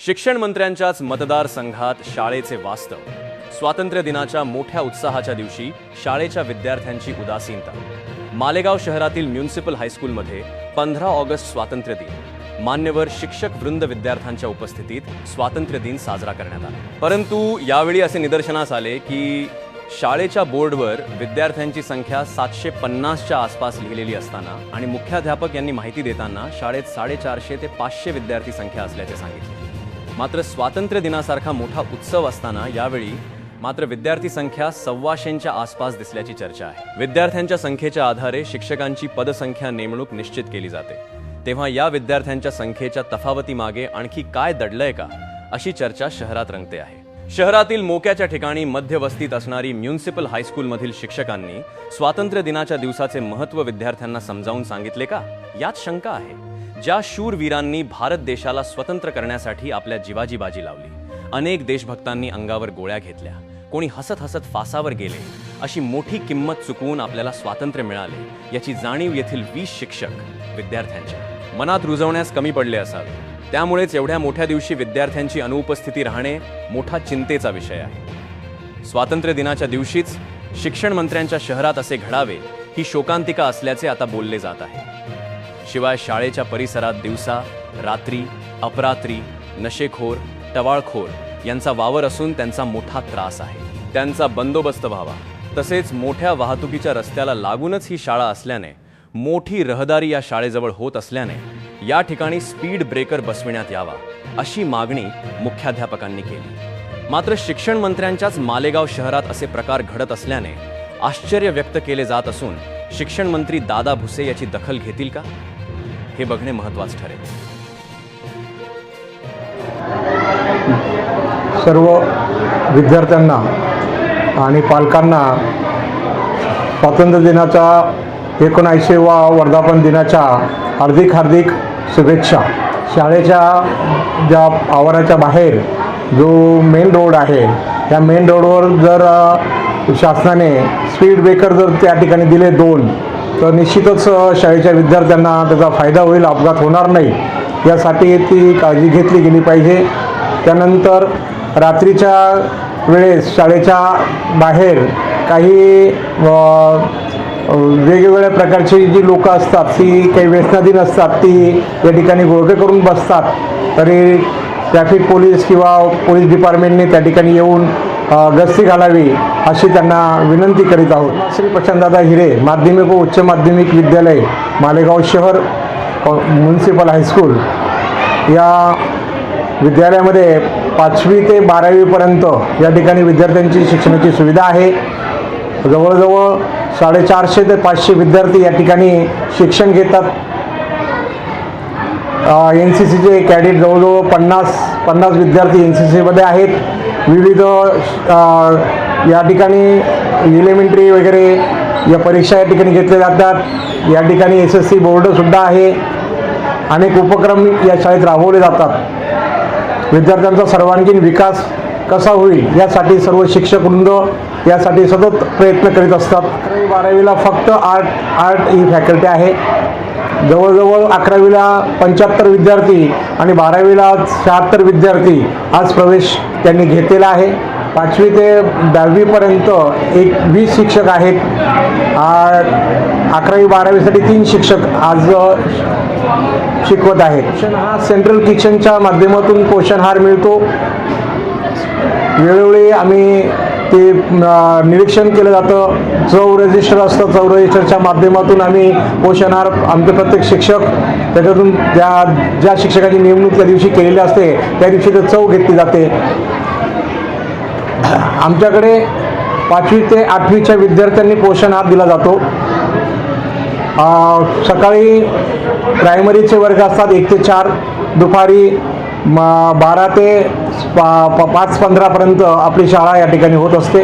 शिक्षण मंत्र्यांच्याच मतदारसंघात शाळेचे वास्तव। स्वातंत्र्य दिनाच्या मोठ्या उत्साहाच्या दिवशी शाळेच्या विद्यार्थ्यांची उदासीनता। मालेगाव शहरातील म्युनिसिपल हायस्कूलमध्ये 15 ऑगस्ट स्वातंत्र्य दिन मान्यवर शिक्षक वृंद विद्यार्थ्यांच्या उपस्थितीत स्वातंत्र्य दिन साजरा करण्यात आला। परंतु यावेळी असे निदर्शनास आले की शाळेच्या बोर्डवर विद्यार्थ्यांची संख्या 750च्या आसपास लिहिलेली असताना आणि मुख्याध्यापक यांनी माहिती देताना शाळेत 450 ते 500 विद्यार्थी संख्या असल्याचे सांगितले। मात्र स्वातंत्र्य दिनासारखा मोठा उत्सव असताना यावेळी मात्र विद्यार्थी संख्या 125च्या आसपास दिसल्याची चर्चा आहे। विद्यार्थ्यांच्या संख्येच्या आधारे शिक्षकांची पदसंख्या नेमणूक निश्चित केली जाते, तेव्हा या विद्यार्थ्यांच्या संख्येच्या तफावती मागे आणखी काय दडलंय का अशी चर्चा शहरात रंगते आहे। शहरातील मोक्याच्या ठिकाणी मध्यवस्तीत असणारी म्युनिसिपल हायस्कूलमधील शिक्षकांनी स्वातंत्र्य दिनाच्या दिवसाचे महत्त्व विद्यार्थ्यांना समजावून सांगितले का, यात शंका आहे। ज्या शूरवीरांनी भारत देशाला स्वतंत्र करण्यासाठी आपल्या जीवाची बाजी लावली, अनेक देशभक्तांनी अंगावर गोळ्या घेतल्या, कोणी हसत हसत फासावर गेले, अशी मोठी किंमत चुकवून आपल्याला स्वातंत्र्य मिळाले याची जाणीव येथील 20 शिक्षक विद्यार्थ्यांच्या मनात रुजवण्यास कमी पडले असावे। त्यामुळेच एवढ्या मोठ्या दिवशी विद्यार्थ्यांची अनुपस्थिती राहणे मोठा चिंतेचा विषय आहे। स्वातंत्र्य दिनाच्या दिवशीच शिक्षण मंत्र्यांच्या शहरात असे घडावे ही शोकांतिका असल्याचे आता बोलले जात आहे। शिवाय शाळेच्या परिसरात दिवसा रात्री अपरात्री नशेखोर टवाळखोर यांचा वावर असून त्यांचा मोठा त्रास आहे। त्यांचा बंदोबस्त व्हावा, तसेच मोठ्या वाहतुकीच्या रस्त्याला लागूनच ही शाळा असल्याने मोठी रहदारी या शाळेजवळ होत असल्याने या ठिकाणी स्पीड ब्रेकर बसविण्यात यावा अशी मागणी मुख्याध्यापकांनी केली। मात्र शिक्षण मंत्र्यांच्याच मालेगाव शहरात असे प्रकार घडत असल्याने आश्चर्य व्यक्त केले जात असून शिक्षण मंत्री दादा भुसे याची दखल घेतील का हे बघणे महत्त्वाचे ठरेल। सर्व विद्यार्थ्यांना आणि पालकांना स्वातंत्र्य दिनाच्या 79वा वर्धापन दिनाच्या हार्दिक शुभेच्छा। शाळेच्या ज्या आवाराच्या बाहेर जो मेन रोड आहे, या मेन रोडवर जर शासनाने स्पीड ब्रेकर जर त्या ठिकाणी दिले 2, तर निश्चितच शाळेच्या विद्यार्थ्यांना त्याचा फायदा होईल, अपघात होणार नाही, यासाठी ती काळजी घेतली गेली पाहिजे। त्यानंतर रात्रीच्या वेळेस शाळेच्या बाहेर काही वेगवेगळ्या प्रकारची जी लोक असतात, ती काही व्यसनाधीन असतात, ती या ठिकाणी घोळके करून बसतात, तरी ट्रॅफिक पोलीस किंवा पोलीस डिपार्टमेंटने त्या ठिकाणी येऊन गस्ती घालावी अशी त्यांना विनंती करीत आहोत। श्री प्रशांतदादा हिरे माध्यमिक व उच्च माध्यमिक विद्यालय मालेगाव शहर म्युनिसिपल हायस्कूल या विद्यालयामध्ये 5वी ते 12वीपर्यंत या ठिकाणी विद्यार्थ्यांची शिक्षणाची सुविधा आहे। जवळजवळ 450 ते 500 विद्यार्थी या ठिकाणी शिक्षण घेतात। NCCचे कॅडेट जवळजवळ 50 विद्यार्थी NCCमध्ये आहेत। विविध या ठिकाणी एलिमेंटरी वगैरे या परीक्षा या ठिकाणी घेतल्या जातात। या ठिकाणी SSC बोर्डसुद्धा आहे। अनेक उपक्रम या शाळेत राबवले जातात। विद्यार्थ्यांचा सर्वांगीण विकास कसा होईल यासाठी सर्व शिक्षक वृंद यासाठी सतत प्रयत्न करीत असतात। 11वी-12वीला फक्त आर्ट ही फॅकल्टी आहे। जवळजवळ 11वीला 75 विद्यार्थी आणि 12वीला 76 विद्यार्थी आज प्रवेश त्यांनी घेतलेला आहे। 5वी ते 10वीपर्यंत 20 शिक्षक आहेत। 11वी-12वीसाठी 3 शिक्षक आज शिकवत आहेत। पोषण हा सेंट्रल किचनच्या माध्यमातून पोषण आहार मिळतो। वेळोवेळी आम्ही ते निरीक्षण केलं जातं। चव रजिस्टर असतं, चव रजिस्टरच्या माध्यमातून आम्ही पोषण आहार आमचे प्रत्येक शिक्षक त्याच्यातून ज्या शिक्षकाची नेमणूक त्या दिवशी केलेली असते त्या दिवशी ते चव घेतली जाते। आमच्याकडे 5वी ते 8वीच्या विद्यार्थ्यांनी पोषण आहार दिला जातो। सकाळी प्रायमरीचे वर्ग असतात 1 ते 4, दुपारी 12 ते 5:15पर्यंत आपली शाळा या ठिकाणी होत असते।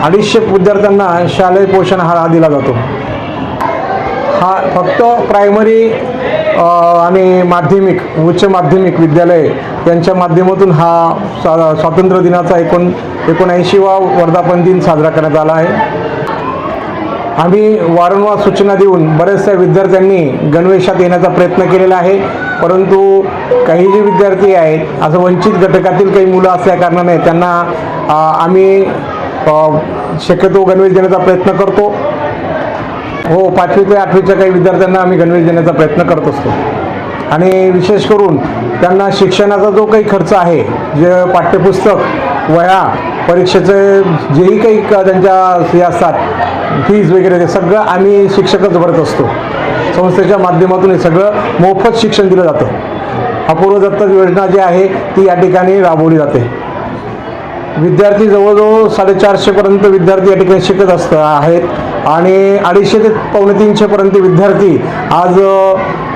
250 विद्यार्थ्यांना शालेय पोषण आहार दिला जातो। हा फक्त प्रायमरी आणि माध्यमिक उच्च माध्यमिक विद्यालय यांच्या माध्यमातून हा स्वातंत्र्य दिनाचा 79वा वर्धापन दिन साजरा करण्यात आला आहे। आम्ही वारंवार सूचना देऊन बऱ्याचशा विद्यार्थ्यांनी गणवेशात येण्याचा प्रयत्न केलेला आहे, परंतु काही जे विद्यार्थी आहेत असं वंचित घटकातील काही मुलं असल्या कारणाने त्यांना आम्ही शक्यतो गणवेश देण्याचा प्रयत्न करतो. हो, 5वी ते 8वीच्या काही विद्यार्थ्यांना आम्ही गणवेश देण्याचा प्रयत्न करत असतो. आणि विशेष करून त्यांना शिक्षणाचा जो काही खर्च आहे, जे पाठ्यपुस्तक, वह्या, परीक्षेचे जेही काही त्यांच्या हे असतात फीज वगैरे, ते सगळं आम्ही शिक्षकच भरत असतो. संस्थेच्या माध्यमातून हे सगळं मोफत शिक्षण दिलं जातं. अपूर्व दत्तक योजना जी आहे ती या ठिकाणी राबवली जाते. विद्यार्थी जवळजवळ 450पर्यंत विद्यार्थी या ठिकाणी शिकत आहेत आणि 250 ते 250पर्यंत विद्यार्थी आज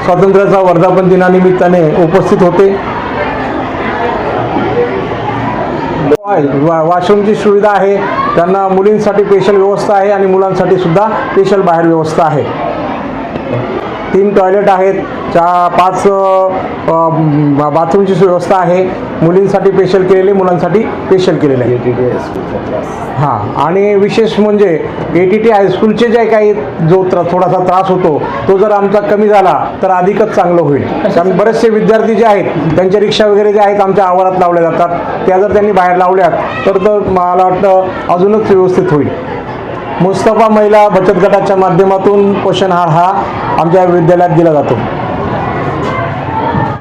स्वातंत्र्याचा वर्धापन दिनानिमित्ताने उपस्थित होते. वॉशरूमची सुविधा आहे, त्यांना मुलींसाठी स्पेशल व्यवस्था आहे आणि मुलांसाठी सुद्धा स्पेशल बाहेर व्यवस्था आहे. 3 टॉयलेट आहेत, 5 बाथरूमची व्यवस्था आहे. मुलींसाठी स्पेशल केलेले, मुलांसाठी स्पेशल केलेले आहे. हां, आणि विशेष म्हणजे ATT हायस्कूलचे जे काही जो थोडासा त्रास होतो तो जर आमचा कमी झाला तर अधिकच चांगलं होईल. कारण बरेचसे विद्यार्थी जे आहेत त्यांच्या रिक्षा वगैरे जे आहेत आमच्या आवारात लावल्या जातात, त्या जर त्यांनी बाहेर लावल्यात तर मला वाटतं अजूनच व्यवस्थित होईल. मुस्तफा महिला बचत गटाच्या माध्यमातून पोषण आहार हा आमच्या विद्यालयात दिला जातो.